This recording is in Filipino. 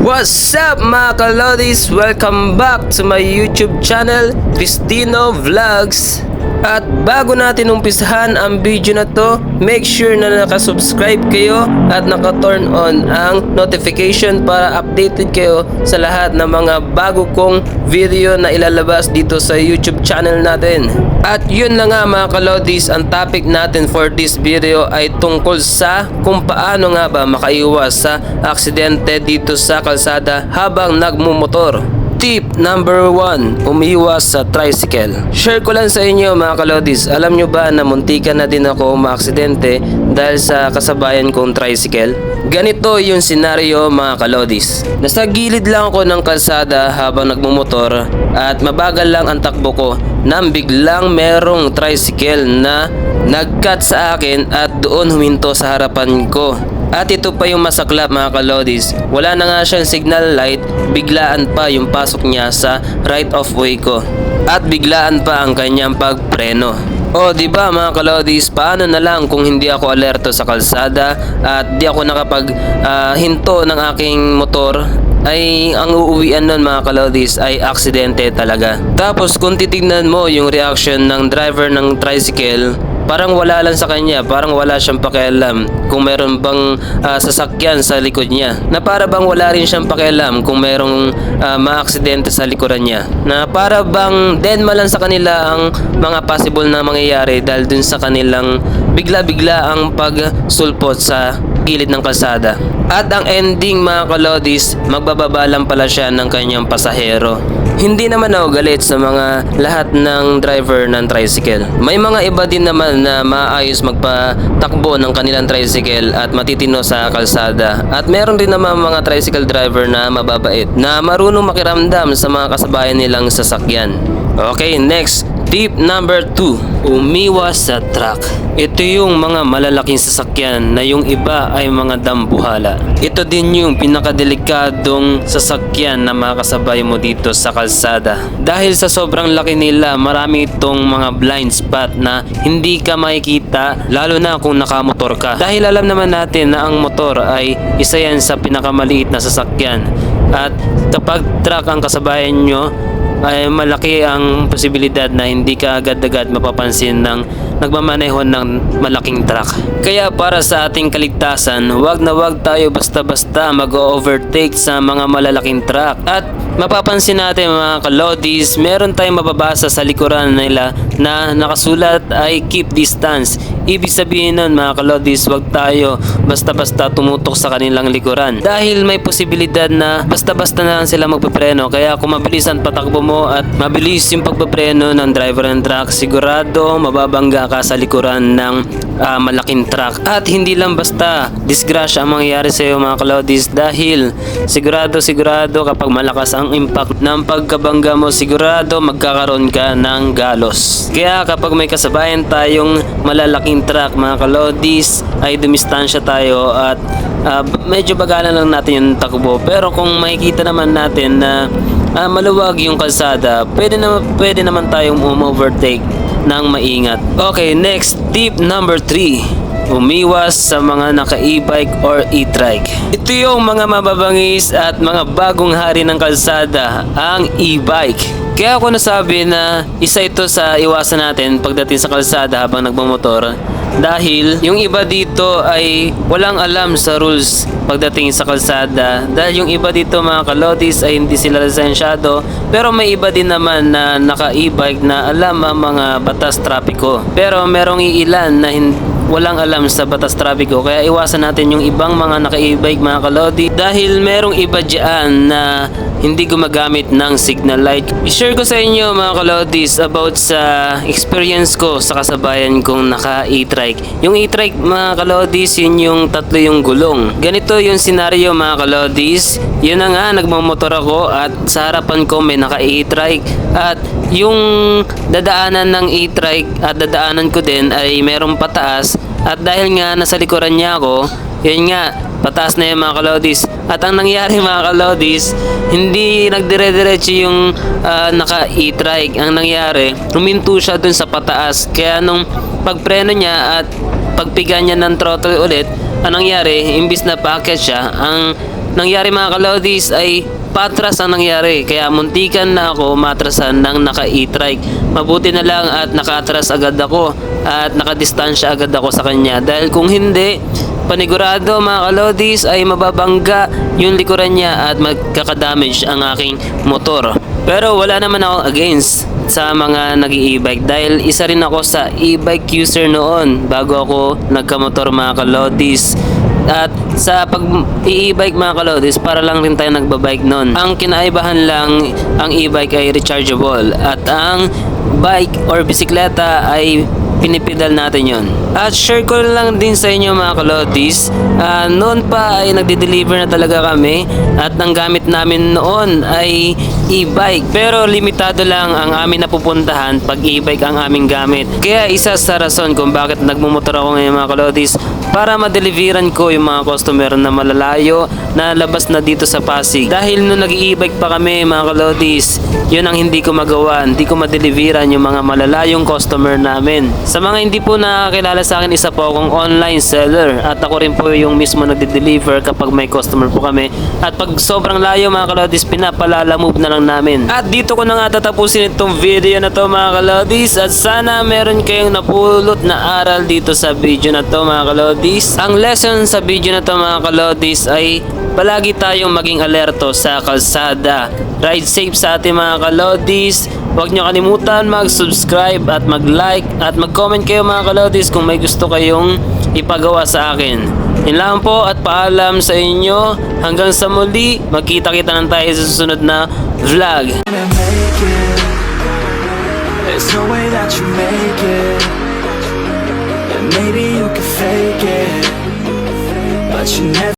What's up mga kalodis? Welcome back to my YouTube channel, Cristino Vlogs. At bago natin umpisahan ang video na to, make sure na nakasubscribe kayo at naka-turn on ang notification para updated kayo sa lahat ng mga bago kong video na ilalabas dito sa YouTube channel natin. At yun na nga mga kalodis, ang topic natin for this video ay tungkol sa kung paano nga ba makaiwas sa aksidente dito sa kalsada habang nagmumotor. Tip number 1, umiwas sa tricycle. Share ko lang sa inyo mga kalodis, alam nyo ba na muntikan na din ako maaksidente dahil sa kasabayan kong tricycle? Ganito yung senaryo mga kalodis. Nasa gilid lang ako ng kalsada habang nagmumotor at mabagal lang ang takbo ko nang biglang merong tricycle na nag-cut sa akin at doon huminto sa harapan ko. At ito pa yung masaklap mga kalodis, wala na nga siyang signal light, biglaan pa yung pasok niya sa right of way ko. At biglaan pa ang kanyang pagpreno. O di ba mga kalodis, paano na lang kung hindi ako alerto sa kalsada at di ako hinto ng aking motor, ay ang uuwian nun mga kalodis ay aksidente talaga. Tapos kung titignan mo yung reaction ng driver ng tricycle, parang wala lang sa kanya, parang wala siyang pakialam kung meron bang sasakyan sa likod niya. Na para bang wala rin siyang pakialam kung merong maaksidente sa likuran niya. Na para bang denma lang sa kanila ang mga possible na mangyayari dahil dun sa kanilang bigla-bigla ang pagsulpot sa gilid ng kalsada. At ang ending mga kalodis, magbababa lang pala siya ng kanyang pasahero. Hindi naman ako galit sa mga lahat ng driver ng tricycle. May mga iba din naman na maayos magpatakbo ng kanilang tricycle at matitino sa kalsada. At meron din naman mga tricycle driver na mababait, na marunong makiramdam sa mga kasabayan nilang sasakyan. Okay, next. Tip number 2, umiwas sa truck. Ito yung mga malalaking sasakyan na yung iba ay mga dambuhala. Ito din yung pinakadelikadong sasakyan na makakasabay mo dito sa kalsada. Dahil sa sobrang laki nila, marami itong mga blind spot na hindi ka makikita lalo na kung nakamotor ka. Dahil alam naman natin na ang motor ay isa yan sa pinakamaliit na sasakyan. At kapag truck ang kasabayan nyo, ay malaki ang posibilidad na hindi ka agad-agad mapapansin ng nagmamaneho ng malaking truck. Kaya para sa ating kaligtasan, wag na wag tayo basta-basta mag-overtake sa mga malalaking truck. At mapapansin natin mga kalodis, meron tayong mababasa sa likuran nila na nakasulat ay keep distance. Ibig sabihin nun mga kalodis, wag tayo basta-basta tumutok sa kanilang likuran. Dahil may posibilidad na basta-basta na lang sila magpapreno. Kaya kung mabilis ang patakbo mo at mabilis yung pagpapreno ng driver ng truck, sigurado mababangga ka sa likuran ng malaking truck. At hindi lang basta disgrasya ang mangyayari sa iyo mga kalodis, dahil sigurado kapag malakas ang impact ng pagkabangga mo, sigurado magkakaroon ka ng galos. Kaya kapag may kasabayan tayong malalaking truck mga kalodis, ay dumistansya tayo at medyo bagalan lang natin yung takbo. Pero kung makikita naman natin na maluwag yung kalsada, pwede naman tayong overtake ng maingat. Okay, next tip number 3, umiwas sa mga naka-e-bike or e-trike. Ito yung mga mababangis at mga bagong hari ng kalsada, ang e-bike. Kaya ako nasabi na isa ito sa iwasan natin pagdating sa kalsada habang nagmamotor. Dahil yung iba dito ay walang alam sa rules pagdating sa kalsada. Dahil yung iba dito mga kalodis ay hindi sila lisensyado. Pero may iba din naman na naka-e-bike na alam ang mga batas trapiko. Pero merong iilan na walang alam sa batas trapiko. Kaya iwasan natin yung ibang mga naka-e-bike mga kalodi. Dahil merong iba dyan na hindi gumagamit ng signal light. I-share ko sa inyo mga kalodis about sa experience ko sa kasabayan kong naka-e-trike. Yung e-trike mga kalodis, yun yung tatlo yung gulong. Ganito yung senaryo mga kalodis. Yun na nga, nagmamotor ako at sa harapan ko may naka-e-trike. At yung dadaanan ng e-trike at dadaanan ko din ay merong pataas. At dahil nga nasa likuran niya ako, yun nga, pataas na yung mga kalodis. At ang nangyari mga kalodis, hindi nagdire-diretso yung naka-e-trike. Ang nangyari, huminto siya dun sa pataas. Kaya nung pagpreno niya at pagpiga niya ng throttle ulit, ang nangyari, imbis na paakyat siya, ang nangyari mga kalodis ay patras ang nangyari. Kaya muntikan na ako matrasan ng naka e-trike. Mabuti na lang at nakaatras agad ako at nakadistansya agad ako sa kanya. Dahil kung hindi, panigurado mga kalodis ay mababangga yung likuran niya at magkakadamage ang aking motor. Pero wala naman ako against sa mga nag-e-bike dahil isa rin ako sa e-bike user noon bago ako nagkamotor mga kalodis. At sa pag e-bike mga kalodis, para lang rin tayo nagbabike noon. Ang kinaibahan lang, ang e-bike ay rechargeable at ang bike or bisikleta ay pinipidal natin yon. At share ko lang din sa inyo mga kalodis, noon pa ay nagde-deliver na talaga kami at ang gamit namin noon ay e-bike. Pero limitado lang ang amin napupuntahan pag e-bike ang aming gamit. Kaya isa sa rason kung bakit nagmumotor ako ngayon mga kalodis, para ma-deliveran ko yung mga customer na malalayo na labas na dito sa Pasig. Dahil nung nag-e-bike pa kami mga kalodis, yun ang hindi ko magawa. Hindi ko ma-deliveran yung mga malalayong customer namin. Sa mga hindi po nakakilala sa akin, isa po akong online seller at ako rin po yung mismo nagde-deliver kapag may customer po kami. At pag sobrang layo mga kalodis, pinapalalamove na lang namin. At dito ko na nga tatapusin itong video na to mga kalodis at sana meron kayong napulot na aral dito sa video na to mga kalodis. Ang lesson sa video na to mga kalodis ay palagi tayong maging alerto sa kalsada. Ride safe sa ating mga kalodis. Huwag nyo kalimutan mag-subscribe at mag-like at mag-comment kayo mga kalodis kung may gusto kayong ipagawa sa akin. Yun lang po at paalam sa inyo. Hanggang sa muli, magkita-kita lang tayo sa susunod na vlog. There's no way that you make it. And maybe you can fake it, but you never